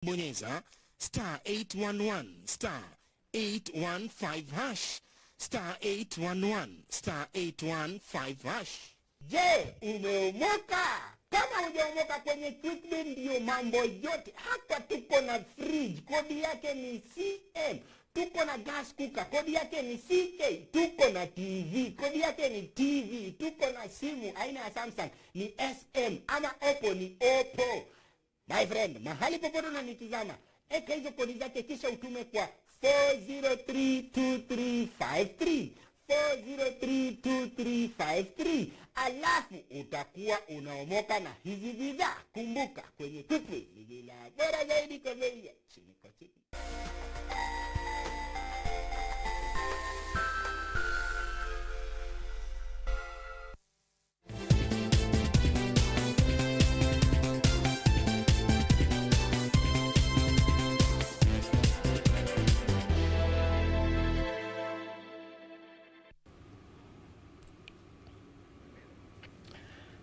Bonyeza star 811 star 815 hash star 811 star 815 hash. Je, umeomoka? Kama hujaomoka kwenye Quickly ndio mambo yote. Hapa tuko na fridge, kodi yake ni CM. Tuko na gas cooker, kodi yake ni CK. Tuko na TV, kodi yake ni TV. Tuko na simu aina ya Samsung ni SM, ama Oppo ni Oppo. My friend, mahali popote unanitazama, eka hizo kodi zake kisha utume kwa 4032353. 4032353. Alafu utakuwa unaomoka na hizi bidhaa. Kumbuka, kwenye Quickly ni bila bora zaidi kwa bei ya chini kwa chini.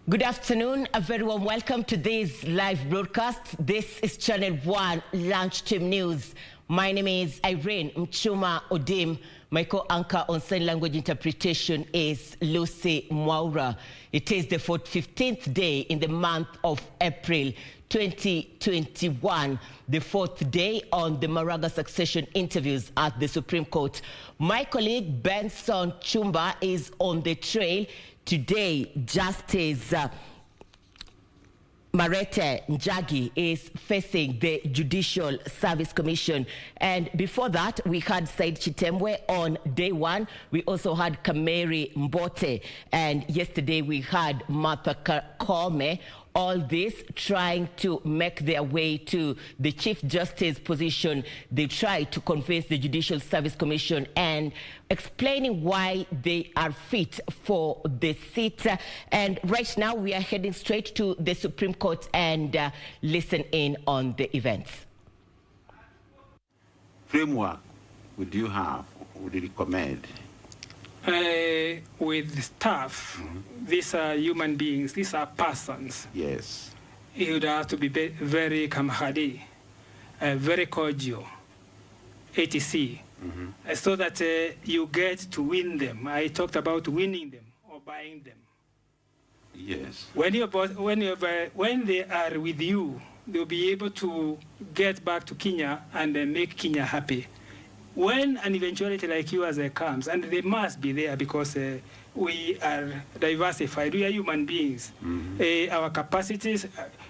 Good afternoon, a very warm welcome to this live broadcast. This is Channel 1 Lunch Team News. My name is Irene Muchuma Odim. My co-anchor on sign language interpretation is Lucy Mwaura. It is the 15th day in the month of April 2021, the fourth day on the Maraga succession interviews at the Supreme Court. My colleague Benson Chumba is on the trail. Today, Justice Marete Njagi is facing the Judicial Service Commission. And before that, we had Said Chitemwe on day one. We also had Kameri Mbote. And yesterday, we had Martha Kome. All this trying to make their way to the Chief Justice position. They try to convince the Judicial Service Commission and explaining why they are fit for the seat. And right now we are heading straight to the Supreme Court and listen in on the events. Framework would you have, would you recommend? With staff, these are human beings, these are persons. Yes. You would have to be very kamhadi, very cordial, etc. So that you get to win them. I talked about winning them or buying them. Yes. When they are with you, they'll be able to get back to Kenya and make Kenya happy. When an eventuality like yours comes, and they must be there because we are diversified, we are human beings. Our capacities,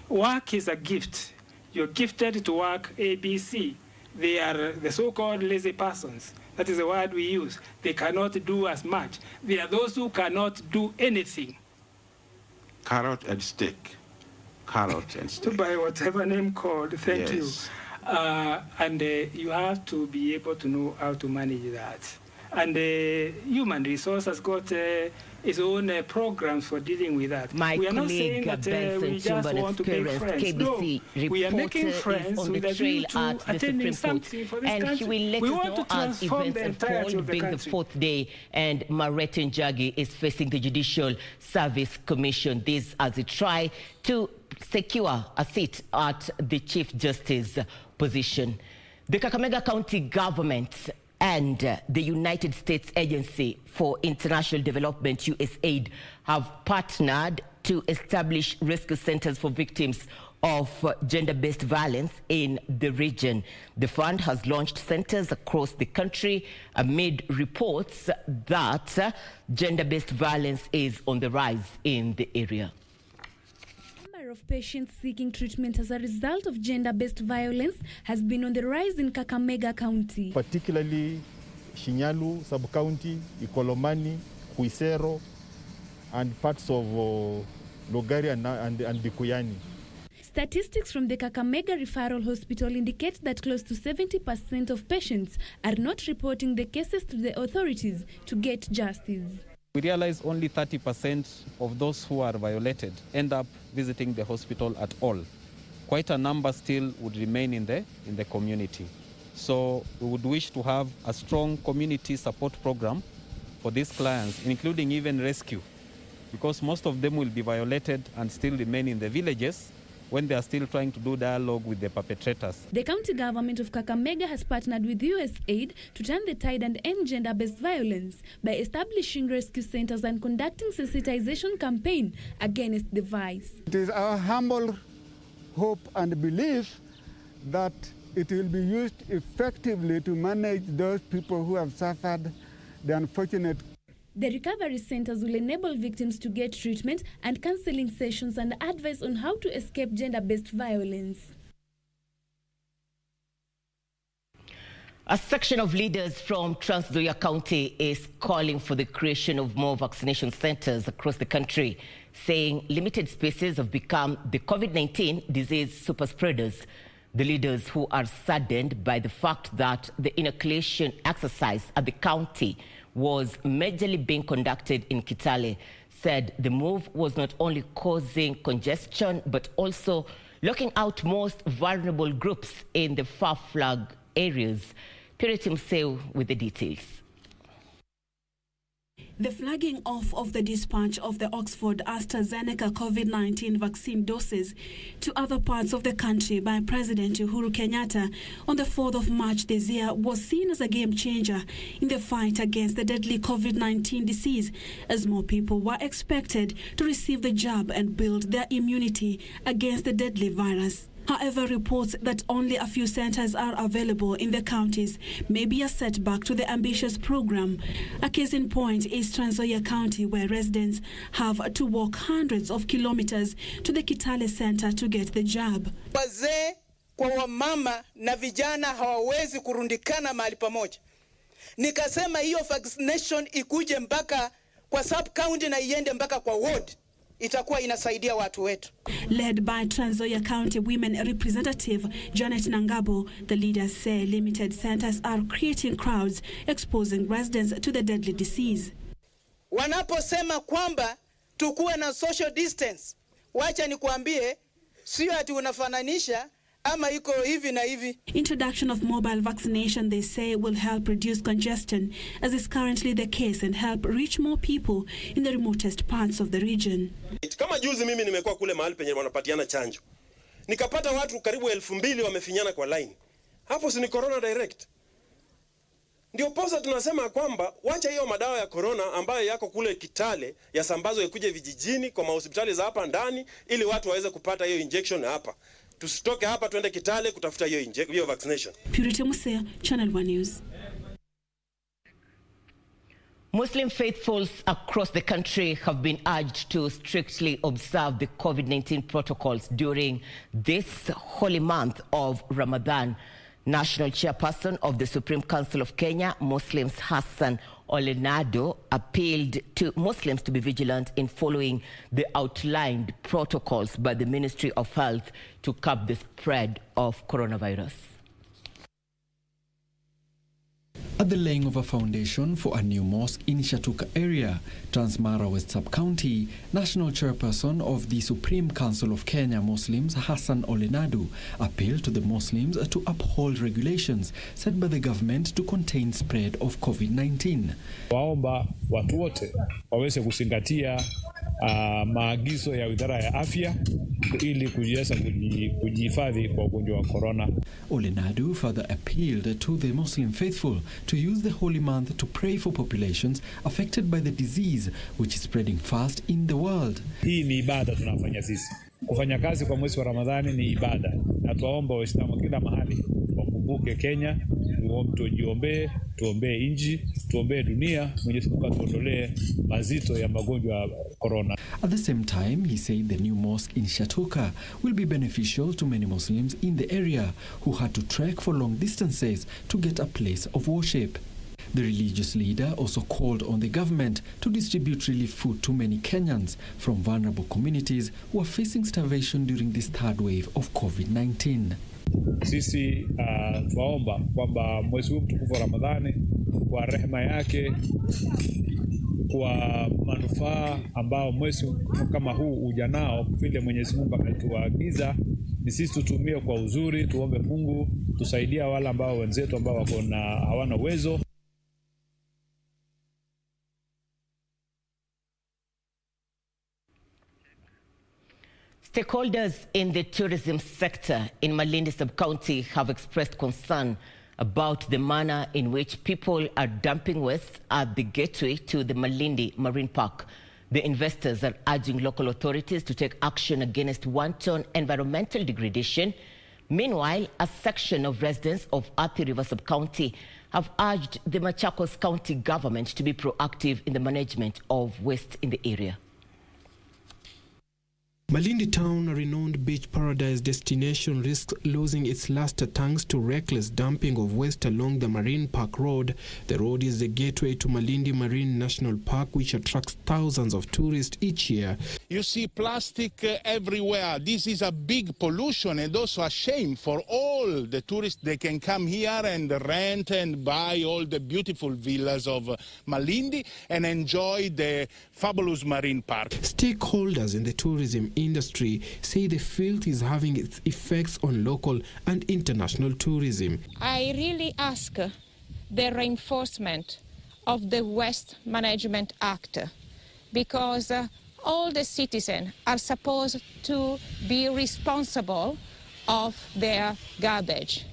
work is a gift. You're gifted to work ABC. They are the so-called lazy persons. That is the word we use. They cannot do as much. They are those who cannot do anything. Carrot and stick. Carrot and stick. By whatever name called, thank you. Yes. And you have to be able to know how to manage that. And human resource has got its own programs for dealing with that. My we are not colleague saying that we just want to make friends. KBC no, we are making friends on with the a view trail to at the attending Supreme something Court. for this And country. he will let We us want know to as transform events the entirety unfold, of the being the country. fourth day, and Marete Njagi is facing the Judicial Service Commission. This as he try to secure a seat at the Chief Justice position. The Kakamega County government and the United States Agency for International Development, USAID, have partnered to establish rescue centers for victims of gender-based violence in the region. The fund has launched centers across the country amid reports that gender-based violence is on the rise in the area. Of patients seeking treatment as a result of gender-based violence has been on the rise in Kakamega County. Particularly Shinyalu sub-county, Ikolomani, Huisero, and parts of Logari and Bikuyani. Statistics from the Kakamega Referral Hospital indicate that close to 70% of patients are not reporting the cases to the authorities to get justice. We realize only 30% of those who are violated end up visiting the hospital at all. Quite a number still would remain in the community. So we would wish to have a strong community support program for these clients, including even rescue, because most of them will be violated and still remain in the villages when they are still trying to do dialogue with the perpetrators. The county government of Kakamega has partnered with USAID to turn the tide and end gender-based violence by establishing rescue centers and conducting sensitization campaign against the vice. It is our humble hope and belief that it will be used effectively to manage those people who have suffered the unfortunate. The recovery centers will enable victims to get treatment and counseling sessions and advice on how to escape gender-based violence. A section of leaders from Trans Nzoia County is calling for the creation of more vaccination centers across the country, saying limited spaces have become the COVID-19 disease super spreaders. The leaders, who are saddened by the fact that the inoculation exercise at the county was majorly being conducted in Kitale, said the move was not only causing congestion but also locking out most vulnerable groups in the far-flung areas. Purity Mseu with the details. The flagging off of the dispatch of the Oxford AstraZeneca COVID-19 vaccine doses to other parts of the country by President Uhuru Kenyatta on the 4th of March this year was seen as a game changer in the fight against the deadly COVID-19 disease, as more people were expected to receive the jab and build their immunity against the deadly virus. However, reports that only a few centers are available in the counties may be a setback to the ambitious program. A case in point is Trans Nzoia County, where residents have to walk hundreds of kilometers to the Kitale Center to get the jab. Wazee kwa wamama na vijana hawawezi kurundikana mahali pamoja. Nikasema hiyo vaccination ikuje mpaka kwa sub county na iende mpaka kwa ward. Itakuwa inasaidia watu wetu. Led by Trans Nzoia County Women Representative Janet Nangabo, the leaders say limited centers are creating crowds, exposing residents to the deadly disease. Wanaposema kwamba tukuwe na social distance, wacha nikuambie, sio ati unafananisha ama iko hivi na hivi. Introduction of mobile vaccination, they say, will help reduce congestion, as is currently the case, and help reach more people in the remotest parts of the region. Kama juzi mimi nimekuwa kule mahali penye wanapatiana chanjo, nikapata watu karibu 2,000 wamefinyana kwa line. Hapo si ni corona direct? Ndio posa tunasema kwamba wacha hiyo madawa ya corona ambayo yako kule Kitale yasambazwe ikuje vijijini kwa mahospitali za hapa ndani, ili watu waweze kupata hiyo injection hapa. Tusitoke hapa tuende Kitale kutafuta hiyo vaccination. Purity Musea, Channel 1 News. Muslim faithfuls across the country have been urged to strictly observe the COVID-19 protocols during this holy month of Ramadan. National Chairperson of the Supreme Council of Kenya, Muslims Hassan Olenado, appealed to Muslims to be vigilant in following the outlined protocols by the Ministry of Health to curb the spread of coronavirus. At the laying of a foundation for a new mosque in Shatuka area, Transmara West Sub-County, National Chairperson of the Supreme Council of Kenya Muslims, Hassan Olenado, appealed to the Muslims to uphold regulations set by the government to contain spread of COVID-19. Waomba watu wote waweze kuzingatia maagizo ya Wizara ya Afya ili kujiweza kujihifadhi kwa ugonjwa wa corona. Olenado further appealed to the Muslim faithful to use the holy month to pray for populations affected by the disease which is spreading fast in the world. Hii ni ibada tunafanya sisi. Kufanya kazi kwa mwezi wa Ramadhani ni ibada. Na tuwaomba Waislamu kila mahali wakumbuke Kenya, tujiombee, tuombee nchi, tuombee dunia, Mwenyezi Mungu atuondolee mazito ya magonjwa ya corona. At the same time, he said the new mosque in Shatuka will be beneficial to many Muslims in the area who had to trek for long distances to get a place of worship. The religious leader also called on the government to distribute relief food to many Kenyans from vulnerable communities who are facing starvation during this third wave of COVID-19. Sisi tuwaomba kwamba mwezi huu mtukufu wa Ramadhani kwa rehema yake, kwa manufaa ambao mwezi kama huu ujanao, vile Mwenyezi Mungu ametuagiza, ni sisi tutumie kwa uzuri, tuombe Mungu tusaidia wale ambao wenzetu ambao wako na hawana uwezo. Stakeholders in the tourism sector in Malindi sub-county have expressed concern about the manner in which people are dumping waste at the gateway to the Malindi Marine Park. The investors are urging local authorities to take action against wanton environmental degradation. Meanwhile, a section of residents of Athi River sub-county have urged the Machakos County government to be proactive in the management of waste in the area. Malindi town, a renowned beach paradise destination, risks losing its luster thanks to reckless dumping of waste along the Marine Park Road. The road is the gateway to Malindi Marine National Park, which attracts thousands of tourists each year. You see plastic everywhere. This is a big pollution and also a shame for all the tourists. They can come here and rent and buy all the beautiful villas of Malindi and enjoy the fabulous marine park. Stakeholders in the tourism industry say the filth is having its effects on local and international tourism. I really ask the reinforcement of the Waste Management Act, because all the citizens are supposed to be responsible of their garbage.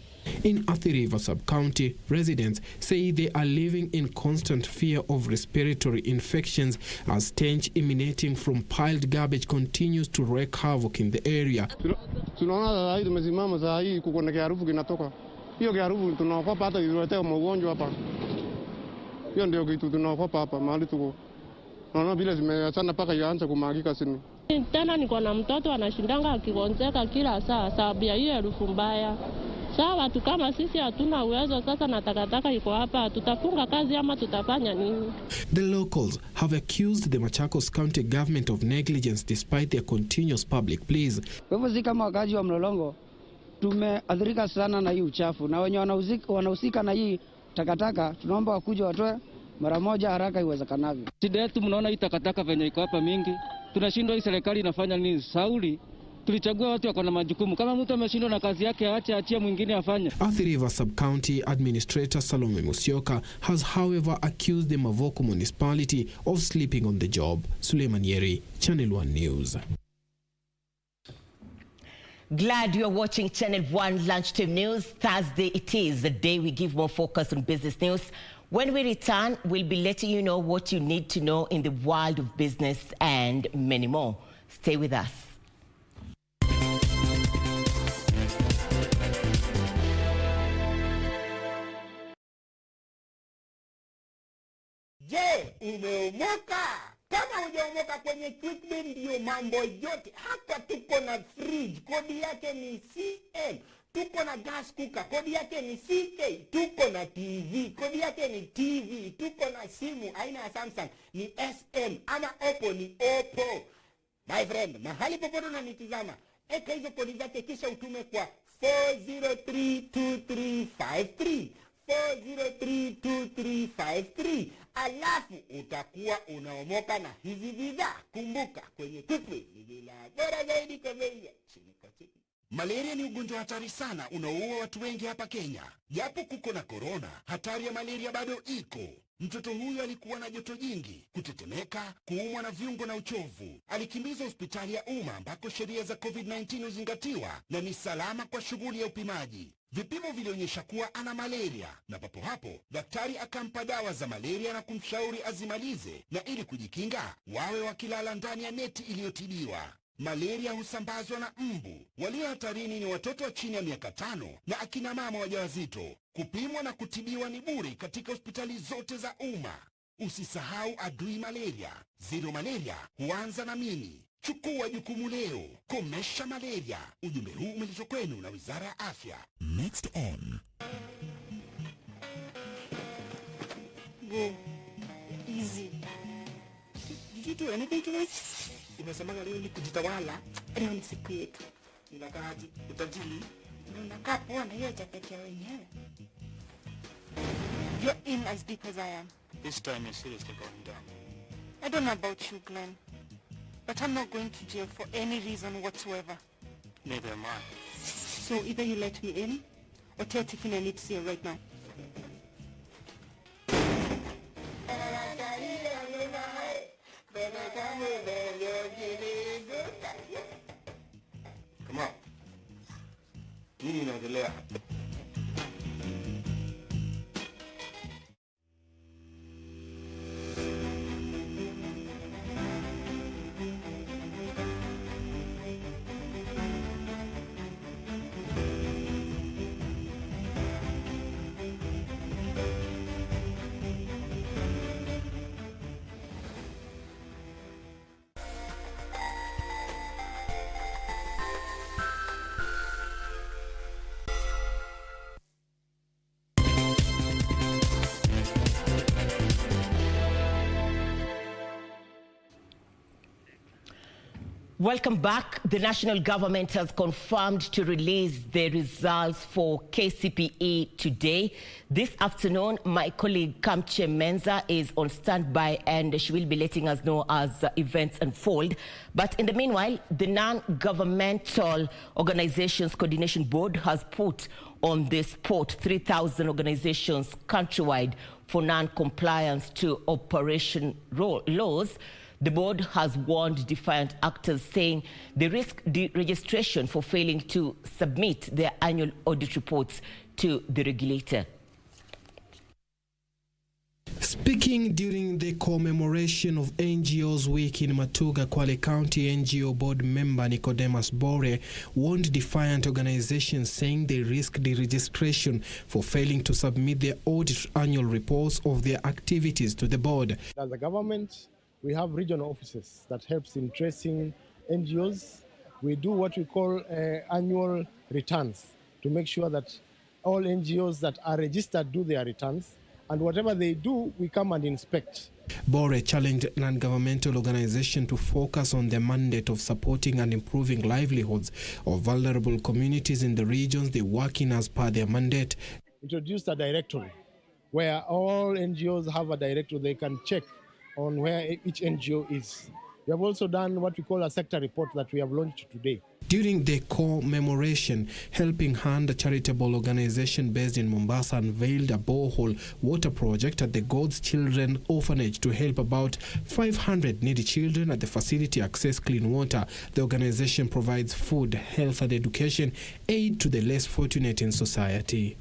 In Athi River sub-county, residents say they are living in constant fear of respiratory infections as stench emanating from piled garbage continues to wreak havoc in the area. Tunaona sasa hivi tumesimama sasa hivi kuko na kiharufu kinatoka. Hiyo kiharufu tunaogopa hata iletee magonjwa hapa. Hiyo ndio kitu tunaogopa hapa mahali tuko. Naona vile zimeachana paka yaanza kumagika sini. Tena niko na mtoto anashindanga akigonjeka kila saa sababu ya hiyo harufu mbaya. Sawa, watu kama sisi hatuna uwezo sasa, na takataka iko hapa, tutafunga kazi ama tutafanya nini? The locals have accused the Machakos County government of negligence despite their continuous public pleas. Kwa hivyo kama wakazi wa Mlolongo tumeathirika sana na hii uchafu, na wenye wanahusika na hii takataka tunaomba wakuje watoe mara moja haraka iwezekanavyo. Shida yetu mnaona hii takataka venye iko hapa mingi, tunashindwa hii serikali inafanya nini? Sauli tulichagua watu wako na majukumu. Kama mtu ameshindwa na kazi yake, achie mwingine afanye. Athi River Sub-County Administrator Salome Musyoka has however accused the Mavoko municipality of sleeping on the job. Suleiman Yeri, Channel 1 News. Glad you're watching Channel 1 Lunchtime News. Thursday it is, the day we give more focus on business news. When we return, we'll be letting you know what you need to know in the world of business and many more. Stay with us. Je, umeomoka? Kama hujaomoka kwenye Quickly ndio mambo yote. Hapa tuko na fridge, kodi yake ni CN. Tuko na gas cooker, kodi yake ni CK. Tuko na TV, kodi yake ni TV. Tuko na simu aina ya Samsung ni SM, ama Oppo ni Oppo. My friend, mahali popote unanitizama, eka hizo kodi zake kisha utume kwa 4032353. 4032353. Alafu utakuwa unaomoka na hizi bidhaa. Kumbuka, kwenye Quickly ni bila bora zaidi kwa bei ya chini kwa chini. Malaria ni ugonjwa hatari sana unaoua watu wengi hapa Kenya. Japo kuko na corona, hatari ya malaria bado iko. Mtoto huyu alikuwa na joto jingi, kutetemeka, kuumwa na viungo na uchovu. Alikimbizwa hospitali ya umma ambako sheria za COVID-19 huzingatiwa na ni salama kwa shughuli ya upimaji. Vipimo vilionyesha kuwa ana malaria, na papo hapo daktari akampa dawa za malaria na kumshauri azimalize, na ili kujikinga wawe wakilala ndani ya neti iliyotibiwa. Malaria husambazwa na mbu. Walio hatarini ni watoto wa chini ya miaka 5 na akina mama wajawazito. Kupimwa na kutibiwa ni bure katika hospitali zote za umma. Usisahau adui malaria. Zero malaria huanza na mimi. Chukua jukumu leo. Komesha malaria. Ujumbe huu umeletwa kwenu na Wizara ya Afya. Next on. Go. Easy. Did you do anything to me? Umesemanga leo ni kujitawala. Leo ni siku yetu. Ninakaaji utajili. Unakaa poa na hiyo jaketi ya wenyewe. You're in as deep as I am. This time you're seriously going down. I don't know about you, Glenn. But I'm not going to jail for any reason whatsoever. Neither am I. So either you let me in, or tell Tiffany I need to see her right now. Nini inaendelea? Welcome back. The national government has confirmed to release the results for KCPE today. This afternoon, my colleague Kamche Menza is on standby and she will be letting us know as events unfold. But in the meanwhile, the Non-Governmental Organizations Coordination Board has put on the spot 3,000 organizations countrywide for non-compliance to operation laws. The board has warned defiant actors, saying they risk deregistration for failing to submit their annual audit reports to the regulator. Speaking during the commemoration of NGOs Week in Matuga, Kwale County, NGO board member Nicodemus Bore warned defiant organizations, saying they risk deregistration for failing to submit their audit annual reports of their activities to the board. As a government, we have regional offices that helps in tracing NGOs. We do what we call annual returns to make sure that all NGOs that are registered do their returns, and whatever they do, we come and inspect. Bore challenged non-governmental organizations to focus on the mandate of supporting and improving livelihoods of vulnerable communities in the regions they work in as per their mandate. Introduced a directory where all NGOs have a directory they can check on where each NGO is. We have also done what we call a sector report that we have launched today. During the commemoration, Helping Hand, a charitable organization based in Mombasa, unveiled a borehole water project at the God's Children Orphanage to help about 500 needy children at the facility access clean water. The organization provides food, health and education aid to the less fortunate in society.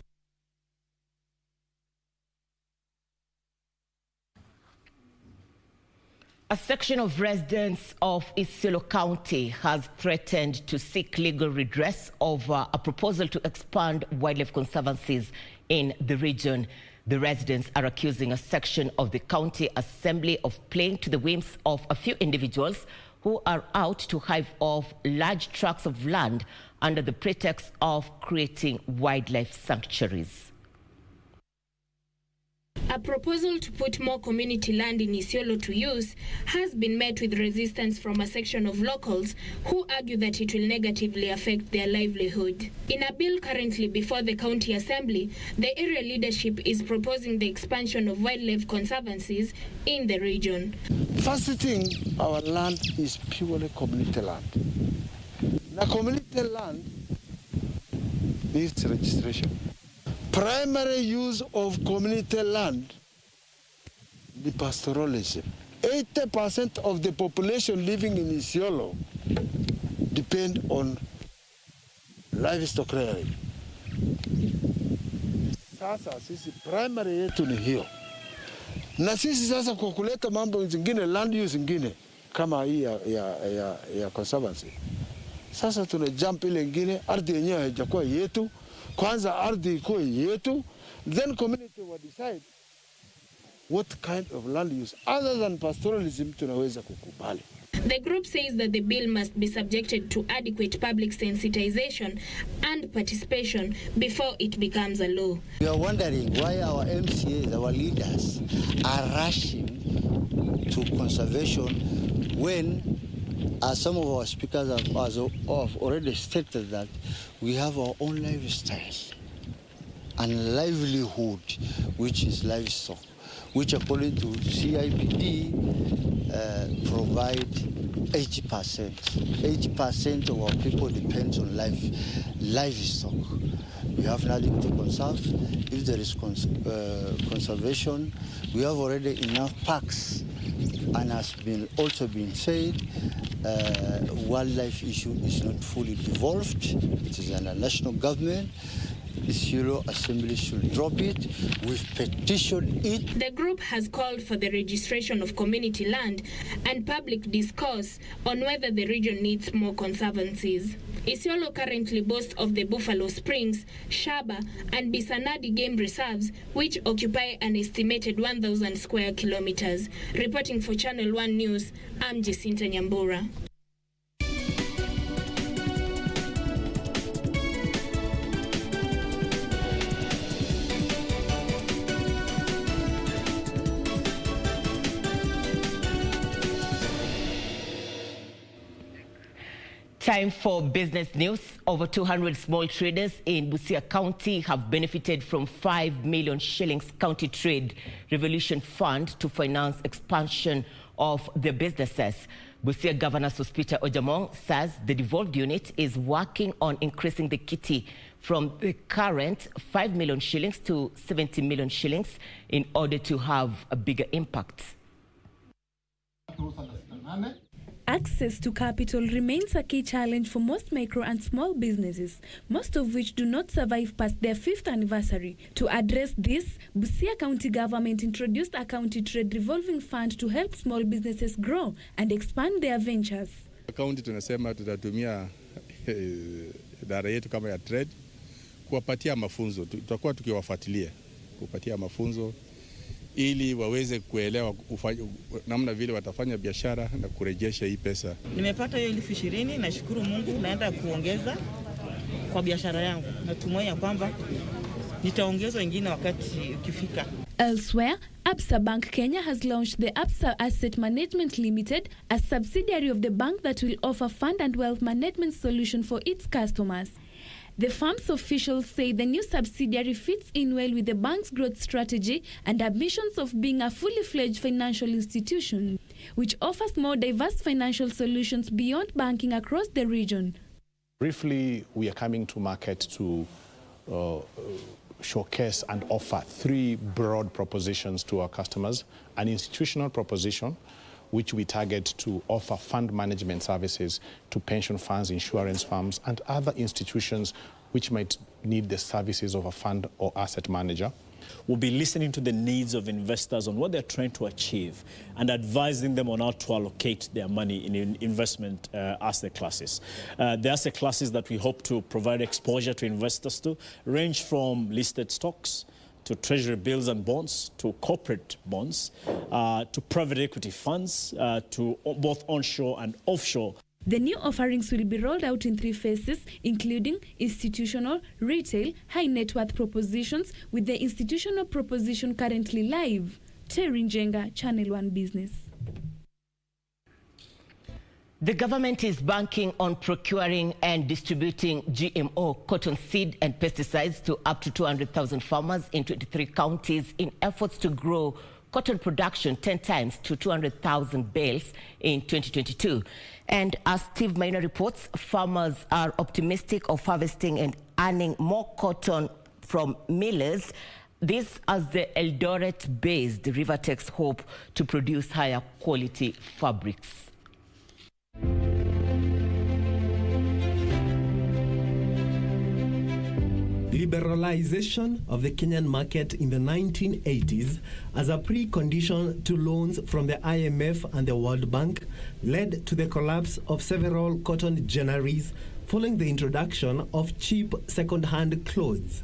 A section of residents of ISIOLO County has threatened to seek legal redress over a proposal to expand wildlife conservancies in the region. The residents are accusing a section of the county assembly of playing to the whims of a few individuals who are out to hive off large tracts of land under the pretext of creating wildlife sanctuaries. A proposal to put more community land in ISIOLO to use has been met with resistance from a section of locals who argue that it will negatively affect their livelihood. In a bill currently before the county assembly, the area leadership is proposing the expansion of wildlife conservancies in the region. First thing, our land is purely community land. Now, community land needs registration. Primary use of community land, the pastoralism. 80% of the population living in ISIOLO depend on livestock rearing. Sasa sisi primary yetu ni hiyo. Na sisi sasa kwa kuleta mambo zingine, land use zingine kama hii ya conservancy. Sasa tuna jump ile ingine, ardhi yenyewe haijakuwa yetu. Kwanza ardhi iko yetu, then community will decide what kind of land use other than pastoralism tunaweza kukubali. The group says that the bill must be subjected to adequate public sensitization and participation before it becomes a law. We are wondering why our MCAs, our leaders, are rushing to conservation when, as some of our speakers have already stated, that we have our own lifestyle and livelihood, which is livestock. which according to CIPD provide 80%. 80% of our people depends on livestock. We have nothing to conserve. If there is conservation, we have already enough parks, and has also been said, wildlife issue is not fully devolved. It is under national government. ISIOLO Assembly should drop it. We've petitioned it. The group has called for the registration of community land and public discourse on whether the region needs more conservancies. ISIOLO currently boasts of the Buffalo Springs, Shaba, and Bisanadi game reserves, which occupy an estimated 1,000 square kilometers. Reporting for Channel 1 News, I'm Jacinta Nyambura. Time for business news. Over 200 small traders in Busia County have benefited from 5 million shillings County Trade Revolution Fund to finance expansion of their businesses. Busia Governor Sospita Ojamong says the devolved unit is working on increasing the kitty from the current 5 million shillings to 70 million shillings in order to have a bigger impact. Access to capital remains a key challenge for most micro and small businesses, most of which do not survive past their 5th anniversary. To address this, Busia County government introduced a County Trade Revolving Fund to help small businesses grow and expand their ventures. County tunasema tutatumia idara yetu kama ya trade kuwapatia mafunzo. Tutakuwa tukiwafuatilia kupatia mafunzo ili waweze kuelewa namna vile watafanya biashara na kurejesha hii pesa. Nimepata hiyo 20,000, nashukuru Mungu, naenda kuongeza kwa biashara yangu. Natumai kwamba nitaongeza wengine wakati ukifika. Elsewhere, Absa Bank Kenya has launched the Absa Asset Management Limited, a subsidiary of the bank that will offer fund and wealth management solution for its customers. The firm's officials say the new subsidiary fits in well with the bank's growth strategy and ambitions of being a fully-fledged financial institution, which offers more diverse financial solutions beyond banking across the region. Briefly, we are coming to market to showcase and offer 3 broad propositions to our customers: an institutional proposition, which we target to offer fund management services to pension funds, insurance firms, and other institutions which might need the services of a fund or asset manager. We'll be listening to the needs of investors on what they're trying to achieve and advising them on how to allocate their money in investment asset classes. The asset classes that we hope to provide exposure to investors to range from listed stocks, to treasury bills and bonds, to corporate bonds, to private equity funds, to both onshore and offshore. The new offerings will be rolled out in 3 phases, including institutional, retail, high net worth propositions, with the institutional proposition currently live. Terry Njenga, Channel 1 Business. The government is banking on procuring and distributing GMO cotton seed and pesticides to up to 200,000 farmers in 23 counties in efforts to grow cotton production 10 times to 200,000 bales in 2022. And as Steve Maina reports, farmers are optimistic of harvesting and earning more cotton from millers. This as the Eldoret-based Rivertex hope to produce higher quality fabrics. Liberalization of the Kenyan market in the 1980s as a precondition to loans from the IMF and the World Bank led to the collapse of several cotton ginneries following the introduction of cheap second-hand clothes.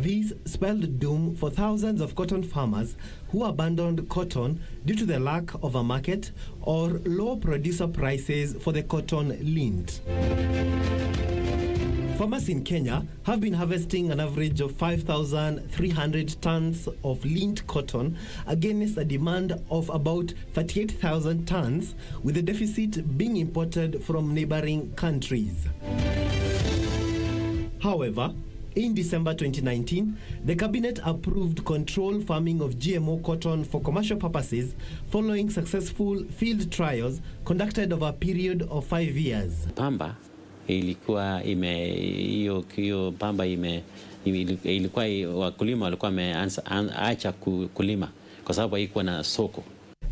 This spelled doom for thousands of cotton farmers who abandoned cotton due to the lack of a market or low producer prices for the cotton lint. Farmers in Kenya have been harvesting an average of 5,300 tons of lint cotton against a demand of about 38,000 tons, with the deficit being imported from neighboring countries. However, In December 2019, the cabinet approved controlled farming of GMO cotton for commercial purposes following successful field trials conducted over a period of 5 years. Pamba ilikuwa hiyo pamba ilikuwa wakulima walikuwa wameacha kulima kwa sababu haikuwa na soko.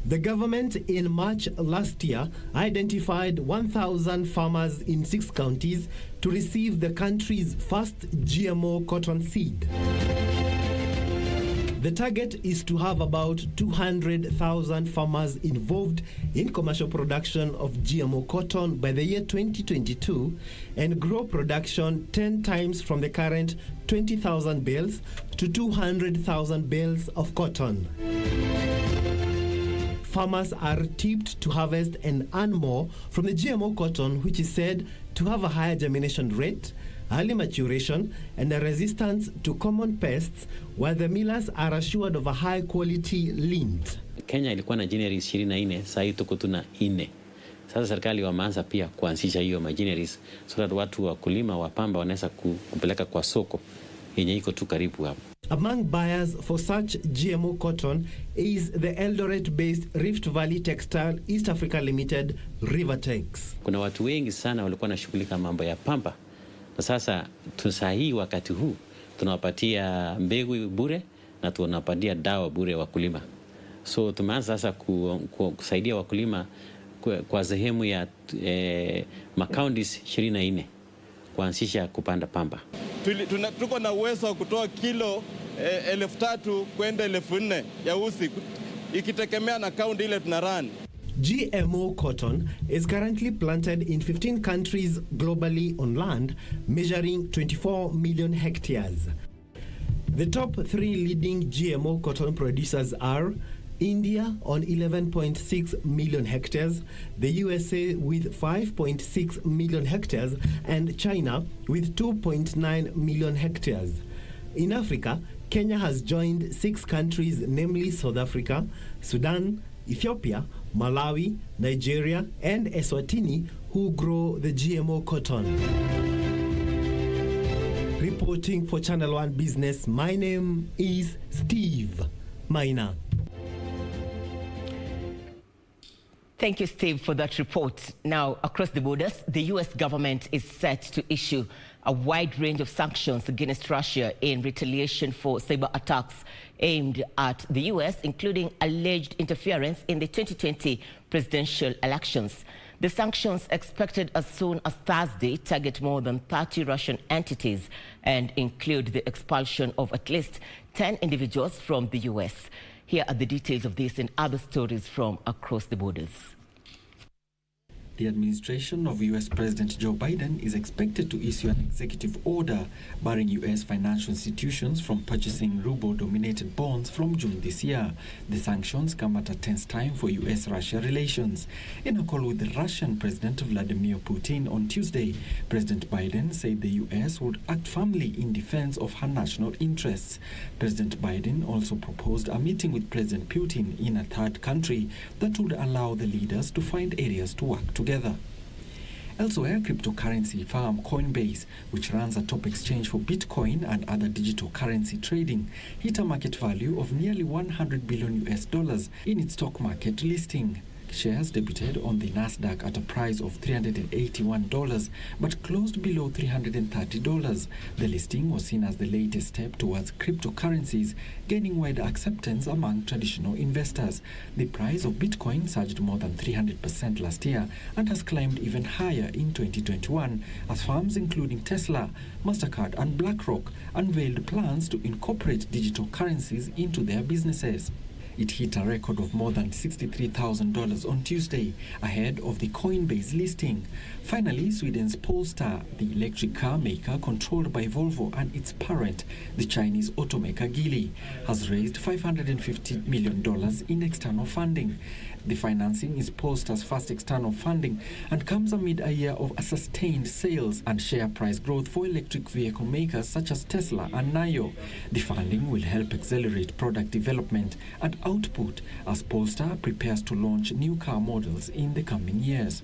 The government in March last year identified 1,000 farmers in 6 counties to receive the country's first GMO cotton seed. The target is to have about 200,000 farmers involved in commercial production of GMO cotton by the year 2022 and grow production 10 times from the current 20,000 bales to 200,000 bales of cotton. Farmers are tipped to harvest and earn more from the GMO cotton, which is said to have a higher germination rate, early maturation, and a resistance to common pests, while the millers are assured of a high quality lint. Kenya ilikuwa na gineries 24, sasa hivi tuko tuna 4. Sasa serikali wameanza pia kuanzisha hiyo machineries so that watu wakulima wa pamba wanaweza kupeleka kwa soko yenye iko tu karibu hapo. Among buyers for such GMO cotton is the Eldoret-based Rift Valley Textile East Africa Limited, Rivertex. Kuna watu wengi sana walikuwa wanashughulika mambo ya pamba. Na sasa tunasahii wakati huu tunawapatia mbegu bure na tunawapatia dawa bure wakulima. So tumeanza sasa kusaidia wakulima kwa sehemu ya makauntis 24 kuanzisha kupanda pamba. Tuko na uwezo wa kutoa kilo 3,000 kwenda 4,000 ya usi ikitegemea na kaunti ile tunarun. GMO cotton is currently planted in 15 countries globally on land measuring 24 million hectares. The top 3 leading GMO cotton producers are India on 11.6 million hectares, the USA with 5.6 million hectares, and China with 2.9 million hectares. In Africa, Kenya has joined 6 countries, namely South Africa, Sudan, Ethiopia, Malawi, Nigeria, and Eswatini, who grow the GMO cotton. Reporting for Channel 1 Business, my name is Steve Maina. Thank you, Steve, for that report. Now, across the borders, the U.S. government is set to issue a wide range of sanctions against Russia in retaliation for cyber attacks aimed at the U.S., including alleged interference in the 2020 presidential elections. The sanctions, expected as soon as Thursday, target more than 30 Russian entities and include the expulsion of at least 10 individuals from the U.S. Here are the details of this and other stories from across the borders. The administration of U.S. President Joe Biden is expected to issue an executive order barring U.S. financial institutions from purchasing ruble-dominated bonds from June this year. The sanctions come at a tense time for U.S.-Russia relations. In a call with the Russian President Vladimir Putin on Tuesday, President Biden said the U.S. would act firmly in defense of her national interests. President Biden also proposed a meeting with President Putin in a third country that would allow the leaders to find areas to work together. Elsewhere, cryptocurrency firm Coinbase, which runs a top exchange for Bitcoin and other digital currency trading, hit a market value of nearly $100 billion in its stock market listing. Shares debuted on the Nasdaq at a price of $381 but closed below $330. The listing was seen as the latest step towards cryptocurrencies gaining wider acceptance among traditional investors. The price of Bitcoin surged more than 300% last year and has climbed even higher in 2021 as firms including Tesla, MasterCard and BlackRock unveiled plans to incorporate digital currencies into their businesses. It hit a record of more than $63,000 on Tuesday, ahead of the Coinbase listing. Finally, Sweden's Polestar, the electric car maker controlled by Volvo and its parent, the Chinese automaker Geely, has raised $550 million in external funding. The financing is Polestar's first external funding and comes amid a year of sustained sales and share price growth for electric vehicle makers such as Tesla and NIO. The funding will help accelerate product development and output as Polestar prepares to launch new car models in the coming years.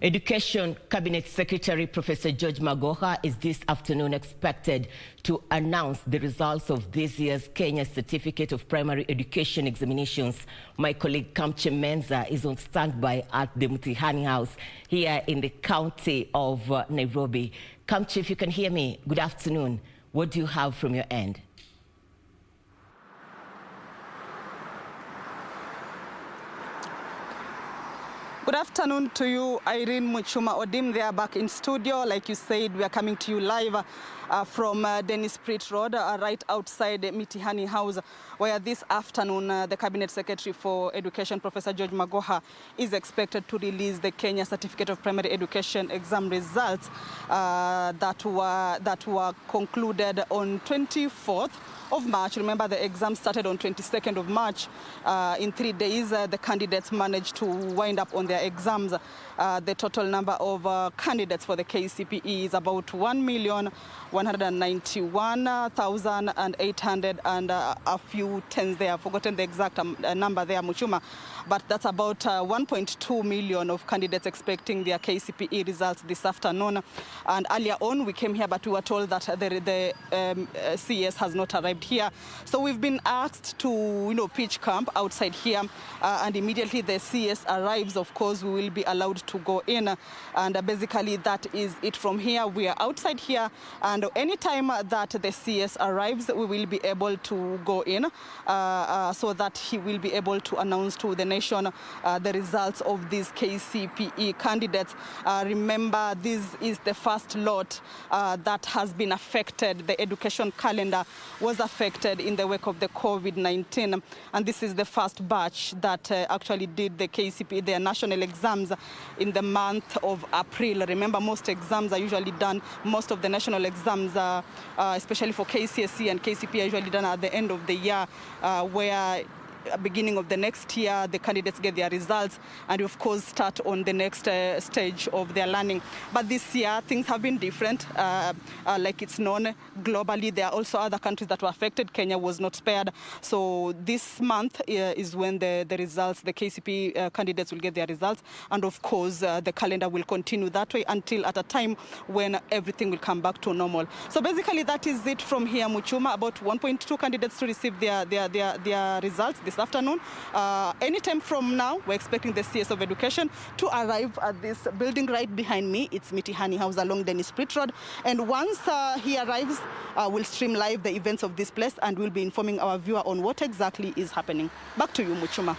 Education Cabinet Secretary Professor George Magoha is this afternoon expected to announce the results of this year's Kenya Certificate of Primary Education examinations. My colleague Kamche Menza is on standby at the Mutihani House here in the county of Nairobi. Kamche, if you can hear me, good afternoon. What do you have from your end? Good afternoon to you, Irene Muchuma Odim. They are back in studio. Like you said, we are coming to you live from Dennis Pritt Road, right outside Mitihani House, where this afternoon the Cabinet Secretary for Education, Professor George Magoha, is expected to release the Kenya Certificate of Primary Education exam results that were concluded on 24th of March. Remember, the exam started on 22nd of March. In 3 days, the candidates managed to wind up on their exams. The total number of candidates for the KCPE is about 1,191,800 and a few tens there. I've forgotten the exact number there, Muchuma. But that's about 1.2 million of candidates expecting their KCPE results this afternoon. And earlier on, we came here, but we were told that the CS has not arrived here. So we've been asked to, pitch camp outside here. And immediately the CS arrives, of course, we will be allowed to go in. And basically, that is it from here. We are outside here. And anytime that the CS arrives, we will be able to go in so that he will be able to announce to the nation the results of these KCPE candidates. Remember, this is the first lot that has been affected. The education calendar was affected in the wake of the COVID-19, and this is the first batch that actually did the KCPE, their national exams, in the month of April. Remember, most exams are usually done, most of the national exams, especially for KCSE and KCPE, are usually done at the end of the year, where beginning of the next year, the candidates get their results and, of course, start on the next stage of their learning. But this year, things have been different. Like it's known globally, there are also other countries that were affected. Kenya was not spared. So this month is when the results, the KCPE candidates will get their results. And, of course, the calendar will continue that way until at a time when everything will come back to normal. So basically, that is it from here, Muchuma. About 1.2 candidates to receive their results this afternoon. Anytime from now, we're expecting the CS of Education to arrive at this building right behind me. It's Mitihani House along Dennis Pritt Road. And once he arrives, we'll stream live the events of this place and we'll be informing our viewer on what exactly is happening. Back to you, Muchuma.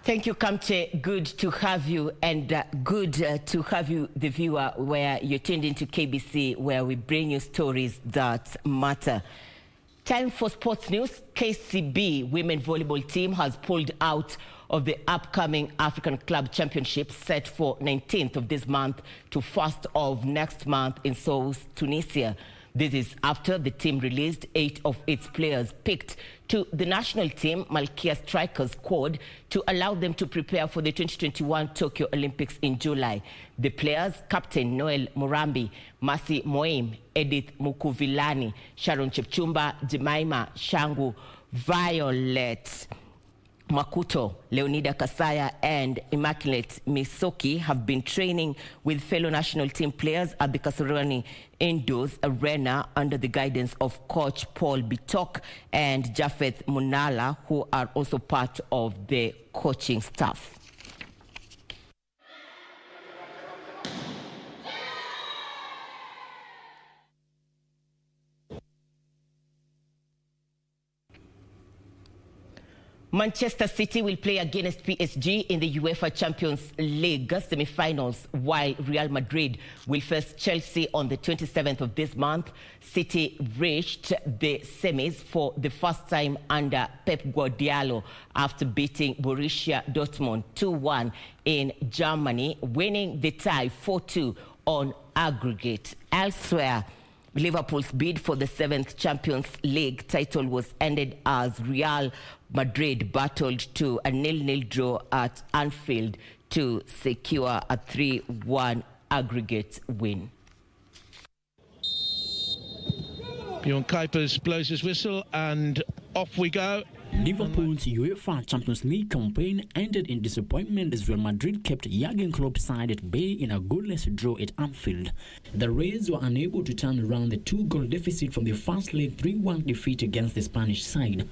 Thank you, Kamche. Good to have you, and good to have you, the viewer, where you're tuned into KBC, where we bring you stories that matter. Time for sports news. KCB women volleyball team has pulled out of the upcoming African Club Championship set for 19th of this month to 1st of next month in Sousse, Tunisia. This is after the team released 8 of its players picked to the national team Malkia Strikers squad to allow them to prepare for the 2021 Tokyo Olympics in July. The players, Captain Noel Murambi, Masi Moim, Edith Mukuvilani, Sharon Chepchumba, Jemima Shangu, Violet Makuto, Leonida Kasaya and Immaculate Misoki have been training with fellow national team players at the Kasarani Indoors Arena under the guidance of Coach Paul Bitok and Jafeth Munala, who are also part of the coaching staff. Manchester City will play against PSG in the UEFA Champions League semi-finals, while Real Madrid will face Chelsea on the 27th of this month. City reached the semis for the first time under Pep Guardiola after beating Borussia Dortmund 2-1 in Germany, winning the tie 4-2 on aggregate. Elsewhere, Liverpool's bid for the 7th Champions League title was ended as Real Madrid battled to a 0-0 draw at Anfield to secure a 3-1 aggregate win. Bjorn Kuipers blows his whistle and off we go. Liverpool's UEFA Champions League campaign ended in disappointment as Real Madrid kept Jurgen Klopp's side at bay in a goalless draw at Anfield. The Reds were unable to turn around the 2-goal deficit from the first leg 3-1 defeat against the Spanish side.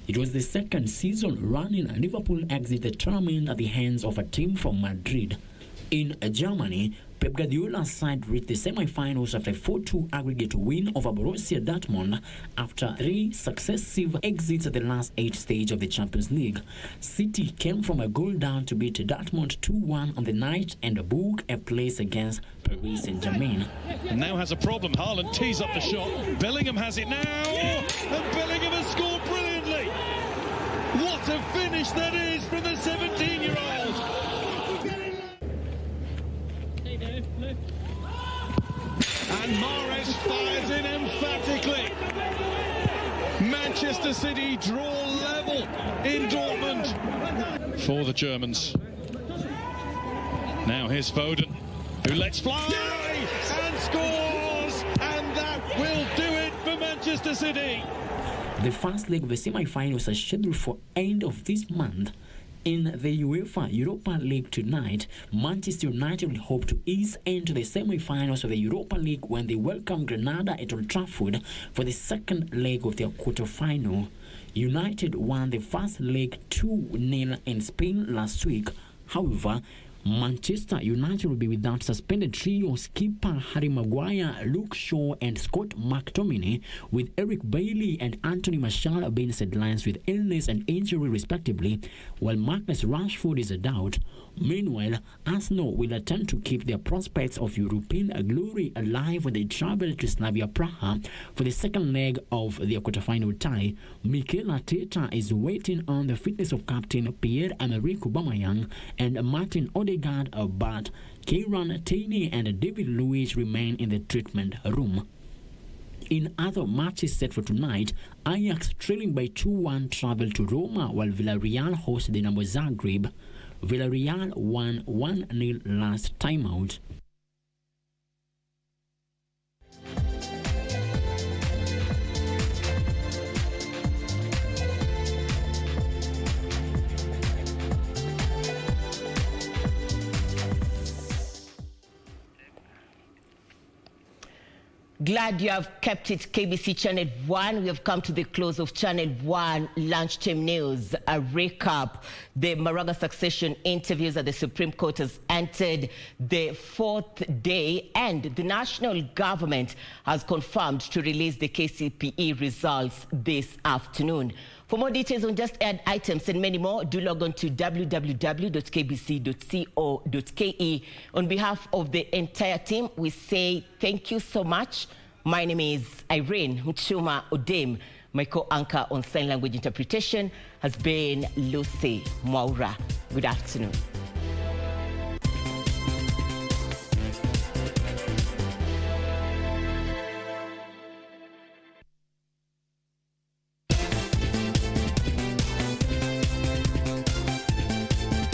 It was the second season running Liverpool exit the tournament at the hands of a team from Madrid. In Germany, Pep Guardiola's side reached the semi-finals after a 4-2 aggregate win over Borussia Dortmund after 3 successive exits at the last 8 stage of the Champions League. City came from a goal down to beat Dortmund 2-1 on the night and book a place against Paris Saint-Germain. And now has a problem. Haaland tees up the shot. Bellingham has it now. And Bellingham has scored brilliantly. What a finish that is from the 17-year-old. And Mahrez fires in emphatically. Manchester City draw level in Dortmund for the Germans. Now here's Foden, who lets fly and scores, and that will do it for Manchester City. The first leg of the semi-finals are scheduled for end of this month. In the UEFA Europa League tonight, Manchester United will hope to ease into the semi-finals of the Europa League when they welcome Granada at Old Trafford for the second leg of their quarter-final. United won the first leg 2-0 in Spain last week. However, Manchester United will be without suspended trio skipper Harry Maguire, Luke Shaw and Scott McTominay, with Eric Bailly and Anthony Martial being sidelines with illness and injury respectively, while Marcus Rashford is a doubt. Meanwhile, Arsenal will attempt to keep their prospects of European glory alive when they travel to Slavia Praha for the second leg of their quarterfinal tie. Mikel Arteta is waiting on the fitness of captain Pierre-Emerick Aubameyang and Martin Odegaard, but Kieran Tierney and David Luiz remain in the treatment room. In other matches set for tonight, Ajax trailing by 2-1 travel to Roma while Villarreal hosts Dinamo Zagreb. Villarreal won 1-0 last time out. Glad you have kept it KBC Channel 1. We have come to the close of Channel 1 Lunchtime News. A recap. The Maraga succession interviews at the Supreme Court has entered the 4th day, and the national government has confirmed to release the KCPE results this afternoon. For more details on just aired items and many more, do log on to www.kbc.co.ke. On behalf of the entire team, we say thank you so much. My name is Irene Muchuma Odem. My co-anchor on sign language interpretation has been Lucy Mwaura. Good afternoon.